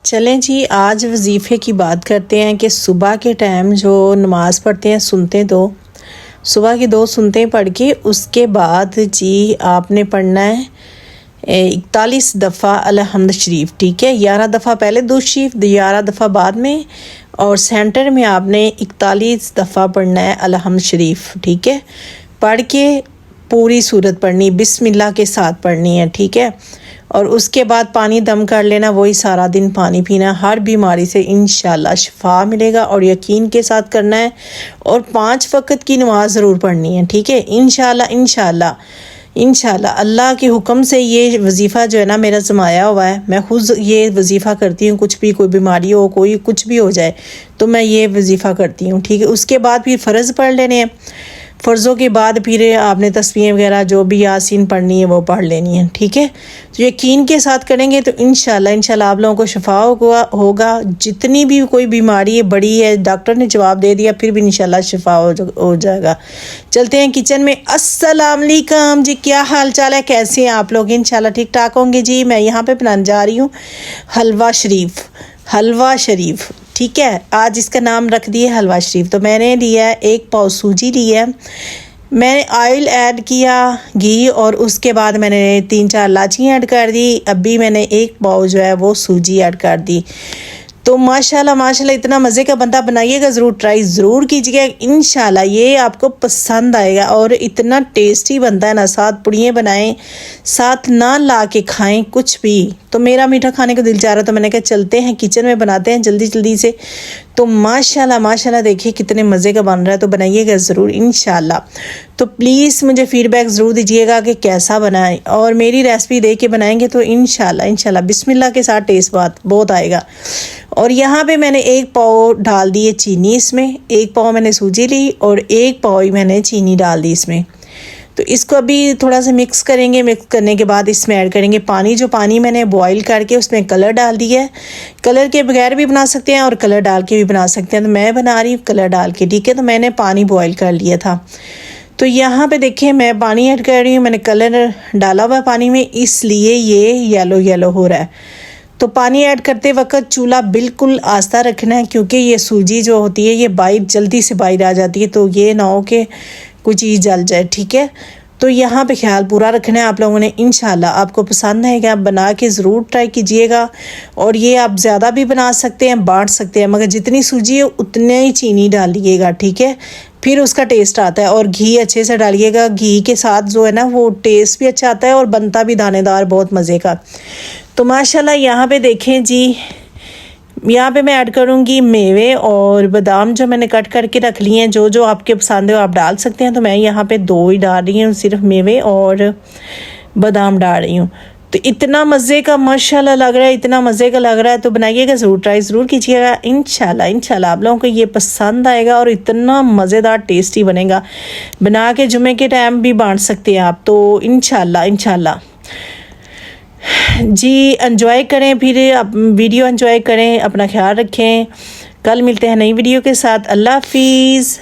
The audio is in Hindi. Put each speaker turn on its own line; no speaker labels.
चलें जी, आज वजीफ़े की बात करते हैं कि सुबह के टाइम जो नमाज़ पढ़ते हैं सुनते दो, सुबह की 2 सुनते पढ़ के उसके बाद जी आपने पढ़ना है 41 दफ़ा अलहम्द शरीफ। ठीक है, 11 दफ़ा पहले दुरूद शरीफ, 11 दफ़ा बाद में, और सेंटर में आपने 41 दफ़ा पढ़ना है अलहम्द शरीफ। ठीक है, पढ़ के पूरी सूरत पढ़नी, बिस्मिल्लाह के साथ पढ़नी है। ठीक है, और उसके बाद पानी दम कर लेना, वही सारा दिन पानी पीना। हर बीमारी से इंशाल्लाह शिफा मिलेगा और यकीन के साथ करना है, और 5 वक्त की नमाज ज़रूर पढ़नी है। ठीक है, इंशाल्लाह इंशाल्लाह इंशाल्लाह अल्लाह के हुक्म से ये वजीफ़ा जो है ना मेरा जमाया हुआ है। मैं खुद ये वजीफ़ा करती हूँ, कुछ भी कोई बीमारी हो, कोई कुछ भी हो जाए तो मैं ये वजीफ़ा करती हूँ। ठीक है, उसके बाद फिर फ़र्ज़ पढ़ लेने हैं, फ़र्ज़ों के बाद फिर आपने तस्बीह वगैरह जो भी यासीन पढ़नी है वो पढ़ लेनी है। ठीक है, तो यकीन के साथ करेंगे तो इंशाल्लाह इंशाल्लाह आप लोगों को शिफा होगा। जितनी भी कोई बीमारी है बड़ी है, डॉक्टर ने जवाब दे दिया, फिर भी इंशाल्लाह शिफा हो जाएगा। चलते हैं किचन में। अस्सलाम वालेकुम जी, क्या हाल चाल है, कैसे हैं आप लोग? इंशाल्लाह ठीक ठाक होंगे जी। मैं यहाँ पे बनाने जा रही हूँ हलवा शरीफ, हलवा शरीफ। ठीक है, आज इसका नाम रख दिए हलवा शरीफ। तो मैंने लिया है 1 पाव सूजी लिया है, मैंने ऑयल ऐड किया, घी, और उसके बाद मैंने 3-4 इलायची ऐड कर दी। अभी मैंने 1 पाव जो है वो सूजी ऐड कर दी। तो माशाल्लाह माशाल्लाह इतना मज़े का बनता, बनाइएगा ज़रूर, ट्राई ज़रूर कीजिएगा, इंशाल्लाह ये आपको पसंद आएगा। और इतना टेस्टी बनता है ना, साथ पुड़ियाँ बनाएं, साथ नान ला के खाएं, कुछ भी। तो मेरा मीठा खाने का दिल चाह रहा, तो मैंने कहा चलते हैं किचन में बनाते हैं जल्दी जल्दी से। तो माशाल्लाह माशाल्लाह देखिए कितने मज़े का बन रहा है, तो बनाइएगा ज़रूर इंशाल्लाह। तो प्लीज़ मुझे फ़ीडबैक ज़रूर दीजिएगा कि कैसा बनाएं, और मेरी रेसिपी देख के बनाएंगे तो इंशाल्लाह इंशाल्लाह बिस्मिल्लाह के साथ टेस्ट बहुत आएगा। और यहाँ पे मैंने 1 पाव डाल दिए चीनी इसमें, 1 पाव मैंने सूजी ली और 1 पाव ही मैंने चीनी डाल दी इसमें। तो इसको अभी थोड़ा सा मिक्स करेंगे। मिक्स करने के बाद इसमें ऐड करेंगे पानी। जो पानी मैंने बॉईल करके उसमें कलर डाल दिया है, कलर के बगैर भी बना सकते हैं और कलर डाल के भी बना सकते हैं, तो मैं बना रही हूँ कलर डाल के। ठीक है, तो मैंने पानी बॉईल कर लिया था। तो यहाँ पे देखिए मैं पानी ऐड कर रही हूँ, मैंने कलर डाला हुआ पानी में, इसलिए ये येलो येलो हो रहा है। तो पानी ऐड करते वक्त चूल्हा बिल्कुल आस्था रखना है, क्योंकि ये सूजी जो होती है ये जल्दी से बाहर आ जाती है, तो ये ना हो कि कोई चीज़ जल जाए। ठीक है, तो यहाँ पे ख्याल पूरा रखना है आप लोगों ने। इंशाल्लाह आपको पसंद आएगा, आप बना के ज़रूर ट्राई कीजिएगा। और ये आप ज़्यादा भी बना सकते हैं, बांट सकते हैं, मगर जितनी सूजी है उतनी ही चीनी डालिएगा। ठीक है, फिर उसका टेस्ट आता है। और घी अच्छे से डालिएगा, घी के साथ जो है ना वो टेस्ट भी अच्छा आता है और बनता भी दानेदार बहुत मज़े का। तो माशाल्लाह यहाँ पे देखें जी, यहाँ पे मैं ऐड करूँगी मेवे और बादाम जो मैंने कट करके रख लिए हैं। जो जो आपके पसंद है आप डाल सकते हैं, तो मैं यहाँ पे 2 ही डाल रही हूँ, सिर्फ मेवे और बादाम डाल रही हूँ। तो इतना मज़े का माशाल्लाह लग रहा है, इतना मज़े का लग रहा है, तो बनाइएगा ज़रूर, ट्राई ज़रूर कीजिएगा। इंशाल्लाह इंशाल्लाह आप लोगों को ये पसंद आएगा और इतना मज़ेदार टेस्टी बनेगा। बना के जुमे के टाइम भी बांट सकते हैं आप। तो इंशाल्लाह इंशाल्लाह जी एंजॉय करें, फिर आप वीडियो एंजॉय करें, अपना ख्याल रखें। कल मिलते हैं नई वीडियो के साथ। अल्लाह हाफिज़।